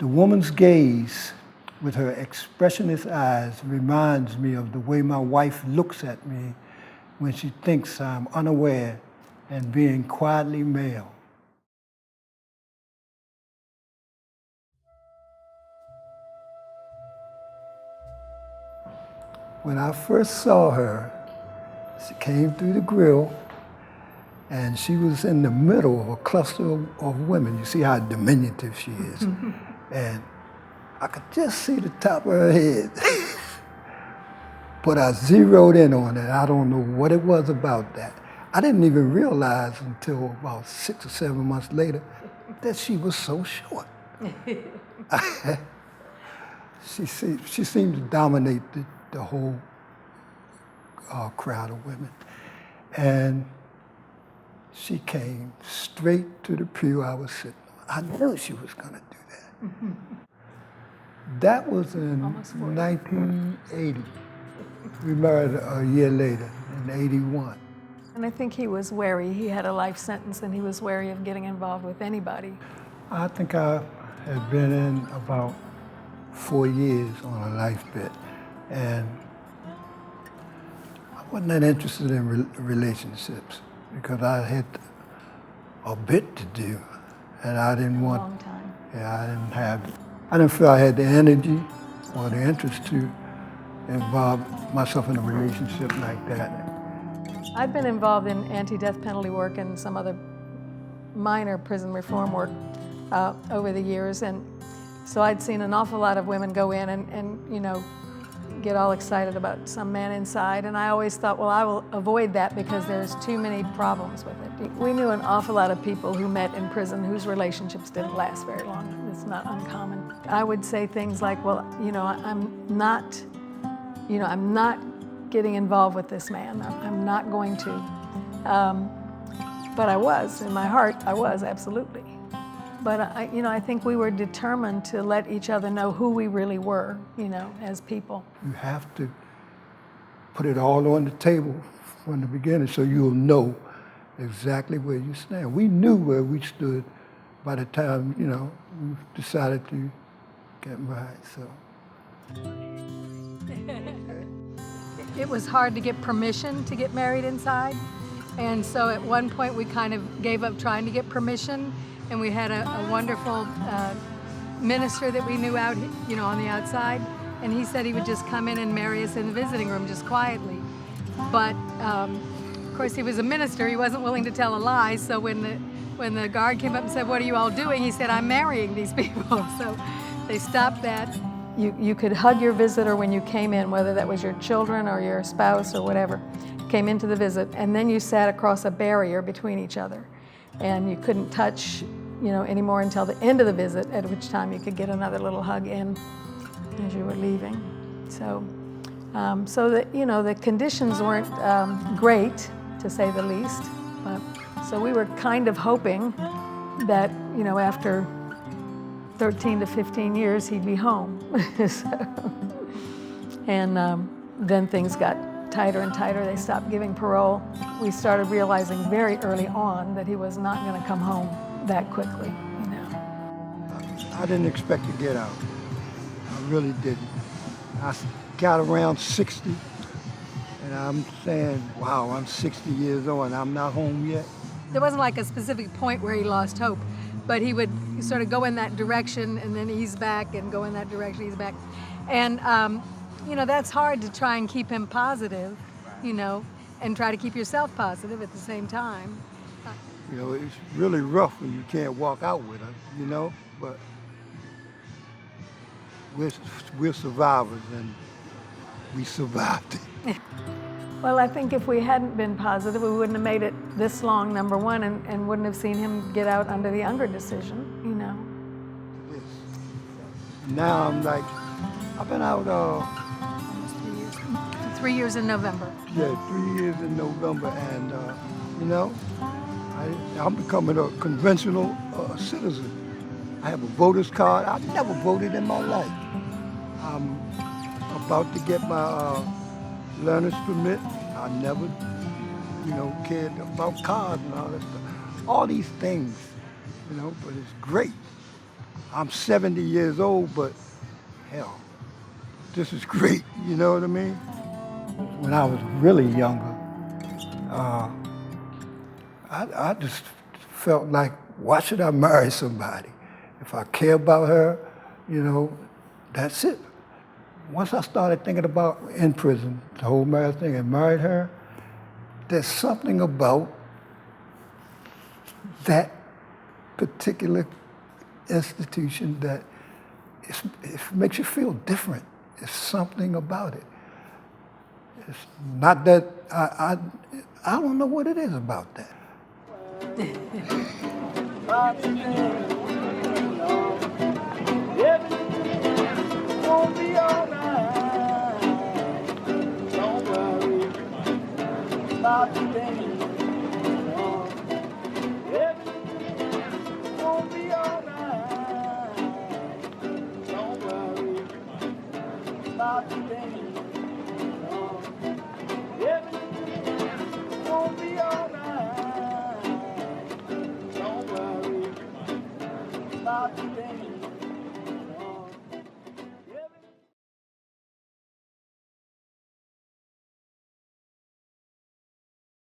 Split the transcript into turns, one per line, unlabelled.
The woman's gaze with her expressionless eyes reminds me of the way my wife looks at me when she thinks I'm unaware and being quietly male. When I first saw her, she came through the grill and she was in the middle of a cluster of women. You see how diminutive she is. And I could just see the top of her head. But I zeroed in on it. I don't know what it was about that. I didn't even realize until about 6 or 7 months later that she was so short. She seemed to dominate the whole crowd of women. And she came straight to the pew I was sitting on. I knew she was gonna do that. That was in 1980. We married a year later, in 81.
And I think he was wary. He had a life sentence and he was wary of getting involved with anybody.
I think I had been in about 4 years on a life bit. And I wasn't that interested in relationships because I had a bit to do, and I didn't want.
A long time.
Yeah, I didn't feel I had the energy or the interest to involve myself in a relationship like that.
I'd been involved in anti-death penalty work and some other minor prison reform work over the years, and so I'd seen an awful lot of women go in and you know, get all excited about some man inside, and I always thought, well, I will avoid that because there's too many problems with it. We knew an awful lot of people who met in prison whose relationships didn't last very long. It's not uncommon. I would say things like, well, you know, I'm not getting involved with this man. I'm not going to. But I was, in my heart, I was, absolutely. But I think we were determined to let each other know who we really were, you know, as people.
You have to put it all on the table from the beginning so you'll know exactly where you stand. We knew where we stood by the time, you know, we decided to get married, so.
It was hard to get permission to get married inside. And so at one point we kind of gave up trying to get permission. And we had a wonderful minister that we knew out, you know, on the outside. And he said he would just come in and marry us in the visiting room just quietly. But of course he was a minister, he wasn't willing to tell a lie. So when the guard came up and said, "What are you all doing?" he said, "I'm marrying these people." So they stopped that. You could hug your visitor when you came in, whether that was your children or your spouse or whatever, came into the visit, and then you sat across a barrier between each other. And you couldn't touch, you know, anymore until the end of the visit, at which time you could get another little hug in as you were leaving. So, so that, you know, the conditions weren't great, to say the least. But so we were kind of hoping that, you know, after 13 to 15 years, he'd be home. And then things got tighter and tighter. They stopped giving parole. We started realizing very early on that he was not going to come home that quickly, you know.
I didn't expect to get out. I really didn't. I got around 60, and I'm saying, wow, I'm 60 years old and I'm not home yet.
There wasn't like a specific point where he lost hope, but he would sort of go in that direction and then ease back and go in that direction, ease back. And you know, that's hard to try and keep him positive, you know, and try to keep yourself positive at the same time.
You know, it's really rough when you can't walk out with us, you know, but we're survivors and we survived it.
Well, I think if we hadn't been positive, we wouldn't have made it this long, number one, and wouldn't have seen him get out under the Unger decision, you know.
Yes. Now I'm like, I've been out
almost 3 years. 3 years in November.
Yeah, 3 years in November, and you know, I'm becoming a conventional citizen. I have a voter's card. I've never voted in my life. I'm about to get my learner's permit. I never, you know, cared about cars and all that stuff. All these things, you know, but it's great. I'm 70 years old, but hell, this is great, you know what I mean? When I was really younger, uh, I just felt like, why should I marry somebody? If I care about her, you know, that's it. Once I started thinking about in prison, the whole marriage thing, and married her, there's something about that particular institution that it makes you feel different. There's something about it. It's not that I don't know what it is about that.
Don't worry about the day.